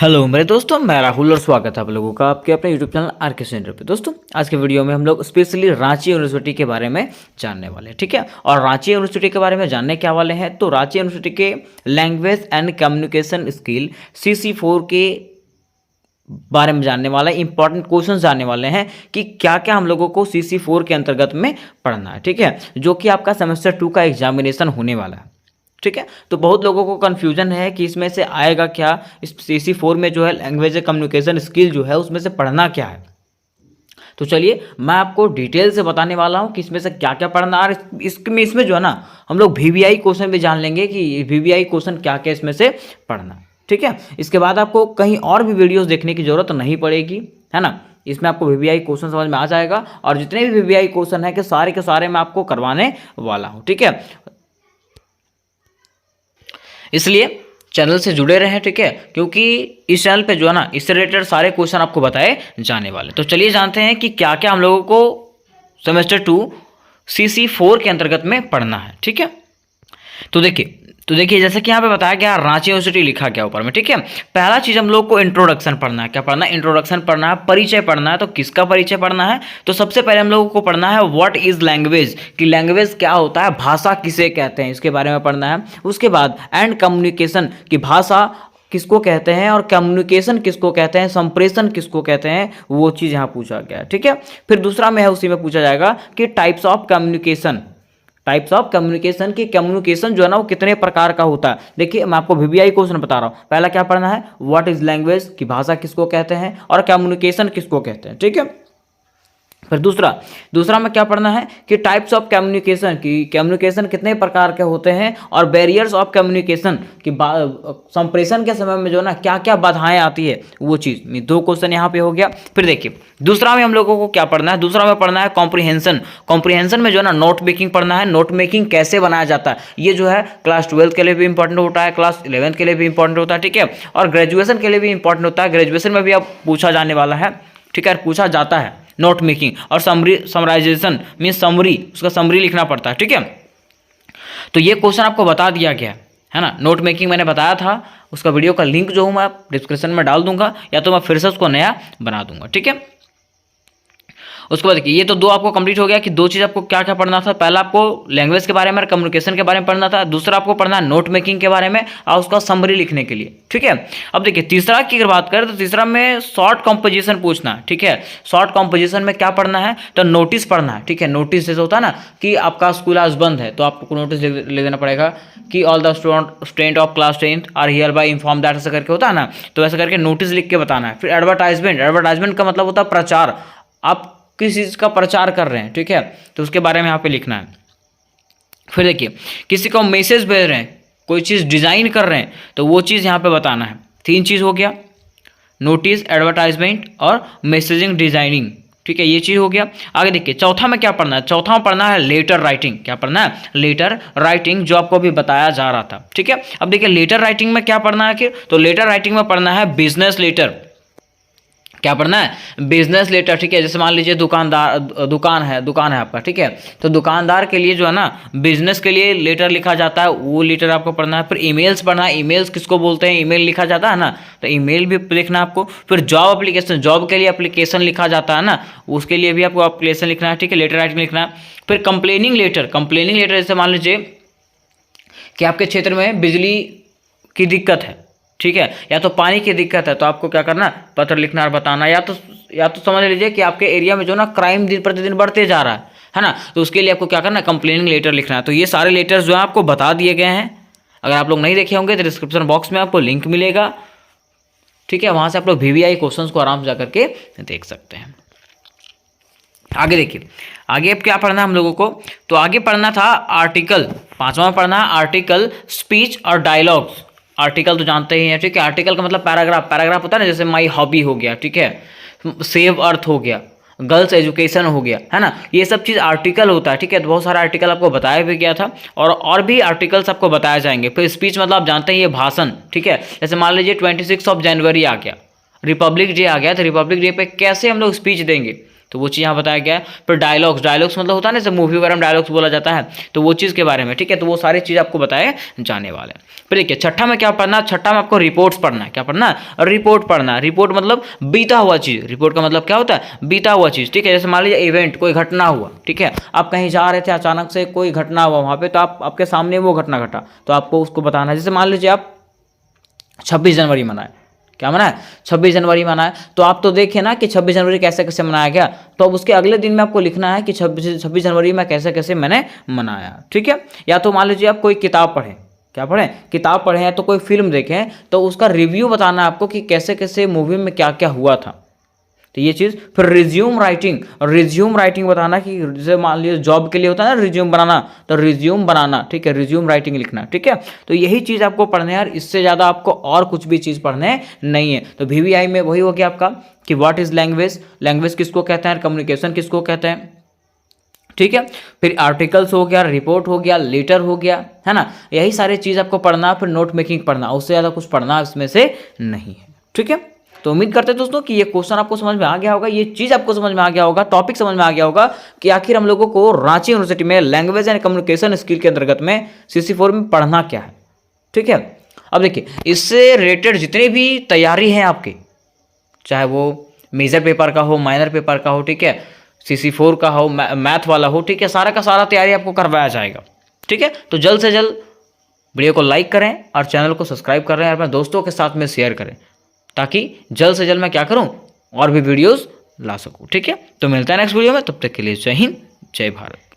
Hello मेरे दोस्तों, मैं राहुल और स्वागत है आप लोगों का आपके अपने यूट्यूब चैनल आरके सेंटर पे। दोस्तों आज के वीडियो में हम लोग स्पेशली रांची यूनिवर्सिटी के बारे में जानने वाले हैं, ठीक है। और रांची यूनिवर्सिटी के बारे में जानने क्या वाले हैं, तो रांची यूनिवर्सिटी के language and communication skill CC4 के बारे में जानने वाला है। इंपॉर्टेंट क्वेश्चन जानने वाले हैं कि क्या क्या हम लोगों को CC4 के अंतर्गत में पढ़ना है, ठीक है, जो कि आपका सेमेस्टर 2 का एग्जामिनेशन होने वाला है, ठीक है। तो बहुत लोगों को कन्फ्यूजन है कि इसमें से आएगा क्या, इस CC4 में जो है लैंग्वेज कम्युनिकेशन स्किल जो है उसमें से पढ़ना क्या है। तो चलिए मैं आपको डिटेल से बताने वाला हूँ कि इसमें से क्या क्या पढ़ना है। और इसमें जो है ना हम लोग VVI क्वेश्चन भी जान लेंगे कि VVI क्वेश्चन क्या क्या इसमें से पढ़ना, ठीक है। इसके बाद आपको कहीं और भी वीडियोज़ देखने की जरूरत नहीं पड़ेगी, है ना। इसमें आपको VVI क्वेश्चन समझ में आ जाएगा और जितने भी VVI क्वेश्चन है कि सारे के सारे मैं आपको करवाने वाला हूँ, ठीक है। इसलिए चैनल से जुड़े रहें, ठीक है, क्योंकि इस चैनल पे जो है ना इससे रिलेटेड सारे क्वेश्चन आपको बताए जाने वाले। तो चलिए जानते हैं कि क्या क्या हम लोगों को सेमेस्टर 2 CC4 के अंतर्गत में पढ़ना है, ठीक है। तो देखिए जैसे कि यहाँ पे बताया गया रांची यूनिवर्सिटी लिखा गया ऊपर में, ठीक है। पहला चीज हम लोग को इंट्रोडक्शन पढ़ना है। क्या पढ़ना है? इंट्रोडक्शन पढ़ना है, परिचय पढ़ना है। तो किसका परिचय पढ़ना है? तो सबसे पहले हम लोगों को पढ़ना है व्हाट इज लैंग्वेज, कि लैंग्वेज क्या होता है, भाषा किसे कहते हैं, इसके बारे में पढ़ना है। उसके बाद एंड कम्युनिकेशन, की भाषा किसको कहते हैं और कम्युनिकेशन किसको कहते हैं, संप्रेषण किसको कहते हैं, वो चीज़ यहाँ पूछा गया है, ठीक है। फिर दूसरा में है उसी में पूछा जाएगा कि types of communication, types of communication, की कम्युनिकेशन जो है ना वो कितने प्रकार का होता है। देखिए मैं आपको VVI क्वेश्चन बता रहा हूँ। पहला क्या पढ़ना है? व्हाट इज लैंग्वेज, की भाषा किसको कहते हैं और कम्युनिकेशन किसको कहते हैं, ठीक है। फिर दूसरा में क्या पढ़ना है कि टाइप्स ऑफ कम्युनिकेशन, की कम्युनिकेशन कितने प्रकार के होते हैं और बैरियर्स ऑफ कम्युनिकेशन, की संप्रेषण के समय में जो ना क्या क्या बाधाएं आती है वो चीज़। 2 क्वेश्चन यहाँ पे हो गया। फिर देखिए दूसरा में हम लोगों को क्या पढ़ना है? दूसरा में पढ़ना है कॉम्प्रिहेंशन। कॉम्प्रिहेंशन में जो है ना नोट मेकिंग पढ़ना है। नोट मेकिंग कैसे बनाया जाता है ये जो है क्लास 12 के लिए भी इंपॉर्टेंट होता है, क्लास 11 के लिए भी इंपॉर्टेंट होता है, ठीक है। और ग्रेजुएशन के लिए भी इंपॉर्टेंट होता है। ग्रेजुएशन में भी अब पूछा जाने वाला है, ठीक है, पूछा जाता है नोट मेकिंग। और समराइजेशन मीन समरी, उसका समरी लिखना पड़ता है, ठीक है। तो ये क्वेश्चन आपको बता दिया गया है ना। नोट मेकिंग मैंने बताया था, उसका वीडियो का लिंक जो हूँ मैं डिस्क्रिप्शन में डाल दूंगा या तो मैं फिर से उसको नया बना दूंगा, ठीक है। उसके बाद देखिए ये तो 2 आपको कंप्लीट हो गया कि 2 चीज़ आपको क्या क्या पढ़ना था। पहला आपको लैंग्वेज के बारे में, कम्युनिकेशन के बारे में पढ़ना था। दूसरा आपको पढ़ना है नोट मेकिंग के बारे में और उसका समरी लिखने के लिए, ठीक है। अब देखिए तीसरा की अगर बात करें तो तीसरा में शॉर्ट कॉम्पोजिशन पूछना है, ठीक है। शॉर्ट कॉम्पोजिशन में क्या पढ़ना है? तो नोटिस पढ़ना है, ठीक है। नोटिस जैसे होता है ना कि आपका स्कूल आज बंद है तो आपको नोटिस ले देना पड़ेगा कि all the student of class 10 are here by inform that, ऐसा करके होता है ना। तो ऐसा करके नोटिस लिख के बताना है। फिर एडवर्टाइजमेंट का मतलब होता है प्रचार। आप किस चीज़ का प्रचार कर रहे हैं, ठीक है, तो उसके बारे में यहाँ पे लिखना है। फिर देखिए किसी को मैसेज भेज रहे हैं, कोई चीज़ डिज़ाइन कर रहे हैं तो वो चीज़ यहाँ पे बताना है। 3 चीज़ हो गया, नोटिस, एडवर्टाइजमेंट और मैसेजिंग डिजाइनिंग, ठीक है, ये चीज़ हो गया। आगे देखिए चौथा में क्या पढ़ना है? चौथा में पढ़ना है लेटर राइटिंग। क्या पढ़ना है? लेटर राइटिंग, जो आपको अभी बताया जा रहा था, ठीक है। अब देखिए लेटर राइटिंग में क्या पढ़ना है कि, तो लेटर राइटिंग में पढ़ना है बिजनेस लेटर। क्या पढ़ना है? बिजनेस लेटर, ठीक है। जैसे मान लीजिए दुकान है आपका, ठीक है, तो दुकानदार के लिए जो है ना बिजनेस के लिए लेटर लिखा जाता है, वो लेटर आपको पढ़ना है। फिर ईमेल्स पढ़ना है। ईमेल्स किसको बोलते हैं? ईमेल लिखा जाता है ना, तो ईमेल भी लिखना है आपको। फिर जॉब एप्लीकेशन, जॉब के लिए एप्लीकेशन लिखा जाता है ना, उसके लिए भी आपको एप्लीकेशन लिखना है, ठीक है, लेटर राइटिंग लिखना है। फिर कंप्लेनिंग लेटर जैसे मान लीजिए कि आपके क्षेत्र में बिजली की दिक्कत है, ठीक है, या तो पानी की दिक्कत है, तो आपको क्या करना है? पत्र लिखना और बताना। या तो समझ लीजिए कि आपके एरिया में जो ना क्राइम दिन प्रतिदिन बढ़ते जा रहा है ना, तो उसके लिए आपको क्या करना है? कंप्लेनिंग लेटर लिखना है। तो ये सारे लेटर्स जो है आपको बता दिए गए हैं। अगर आप लोग नहीं देखे होंगे तो डिस्क्रिप्शन बॉक्स में आपको लिंक मिलेगा, ठीक है, वहाँ से आप लोग VVI क्वेश्चन को आराम से जा करके देख सकते हैं। आगे देखिए, आगे अब क्या पढ़ना है हम लोगों को? तो आगे पढ़ना था आर्टिकल। 5वां पढ़ना है आर्टिकल, स्पीच और डायलॉग्स। आर्टिकल तो जानते ही हैं, ठीक है। आर्टिकल का मतलब पैराग्राफ होता है ना, जैसे माई हॉबी हो गया, ठीक है, सेव अर्थ हो गया, गर्ल्स एजुकेशन हो गया, है ना, ये सब चीज़ आर्टिकल होता है, ठीक है। तो बहुत सारा आर्टिकल आपको बताया भी गया था और भी आर्टिकल्स आपको बताए जाएंगे। फिर स्पीच मतलब आप जानते हैं ये भाषण, ठीक है। जैसे मान लीजिए 26 जनवरी आ गया, रिपब्लिक डे आ गया, तो रिपब्लिक डे पे कैसे हम लोग स्पीच देंगे, तो वो चीज़ यहाँ बताया गया है। फिर डायलॉग्स, डायलॉग्स मतलब होता है ना, जैसे मूवी वगैरह में डायलॉग्स बोला जाता है, तो वो चीज़ के बारे में, ठीक है। तो वो सारी चीज़ आपको बताए जाने वाले हैं। फिर देखिए छठा में क्या पढ़ना, छठा में आपको रिपोर्ट्स पढ़ना है। क्या पढ़ना है? रिपोर्ट पढ़ना है। रिपोर्ट मतलब बीता हुआ चीज़। रिपोर्ट का मतलब क्या होता है? बीता हुआ चीज़, ठीक है। जैसे मान लीजिए इवेंट, कोई घटना हुआ, ठीक है, आप कहीं जा रहे थे, अचानक से कोई घटना हुआ वहाँ पे, तो आपके सामने वो घटना घटा, तो आपको उसको बताना है। जैसे मान लीजिए आप 26 जनवरी मनाए, क्या मनाए? 26 जनवरी मनाए, तो आप तो देखिए ना कि 26 जनवरी कैसे कैसे मनाया गया, तो अब उसके अगले दिन में आपको लिखना है कि 26 जनवरी में कैसे कैसे मैंने मनाया, ठीक है। या तो मान लीजिए आप कोई किताब पढ़ें, क्या पढ़ें? किताब पढ़े हैं, तो कोई फिल्म देखें, तो उसका रिव्यू बताना है आपको कि कैसे कैसे मूवी में क्या क्या हुआ था, तो ये चीज़। फिर रिज्यूम राइटिंग, रिज्यूम राइटिंग बताना कि जैसे मान लीजिए जॉब के लिए होता है ना रिज्यूम बनाना, तो रिज्यूम बनाना, ठीक है, रिज्यूम राइटिंग लिखना, ठीक है। तो यही चीज़ आपको पढ़ने है यार, इससे ज़्यादा आपको और कुछ भी चीज़ पढ़ने नहीं है। तो VVI में वही हो गया आपका कि व्हाट इज़ लैंग्वेज, लैंग्वेज किसको कहते हैं, कम्युनिकेशन किसको कहते हैं, ठीक है। फिर आर्टिकल्स हो गया, रिपोर्ट हो गया, लेटर हो गया, है ना, यही सारी चीज़ आपको पढ़ना। फिर नोट मेकिंग पढ़ना, उससे ज़्यादा कुछ पढ़ना इसमें से नहीं है, ठीक है। तो उम्मीद करते हैं दोस्तों कि ये क्वेश्चन आपको समझ में आ गया होगा, ये चीज़ आपको समझ में आ गया होगा, टॉपिक समझ में आ गया होगा कि आखिर हम लोगों को रांची यूनिवर्सिटी में लैंग्वेज एंड कम्युनिकेशन स्किल के अंतर्गत में CC4 में पढ़ना क्या है, ठीक है। अब देखिए इससे रिलेटेड जितनी भी तैयारी है आपकी, चाहे वो मेजर पेपर का हो, माइनर पेपर का हो, ठीक है, CC4 का हो, मैथ वाला हो, ठीक है, सारा का सारा तैयारी आपको करवाया जाएगा, ठीक है। तो जल्द से जल्द वीडियो को लाइक करें और चैनल को सब्सक्राइब करें और अपने दोस्तों के साथ में शेयर करें, ताकि जल्द से जल्द मैं क्या करूं, और भी वीडियोस ला सकूं, ठीक है। तो मिलता है नेक्स्ट वीडियो में, तब तक के लिए जय हिंद, जय भारत।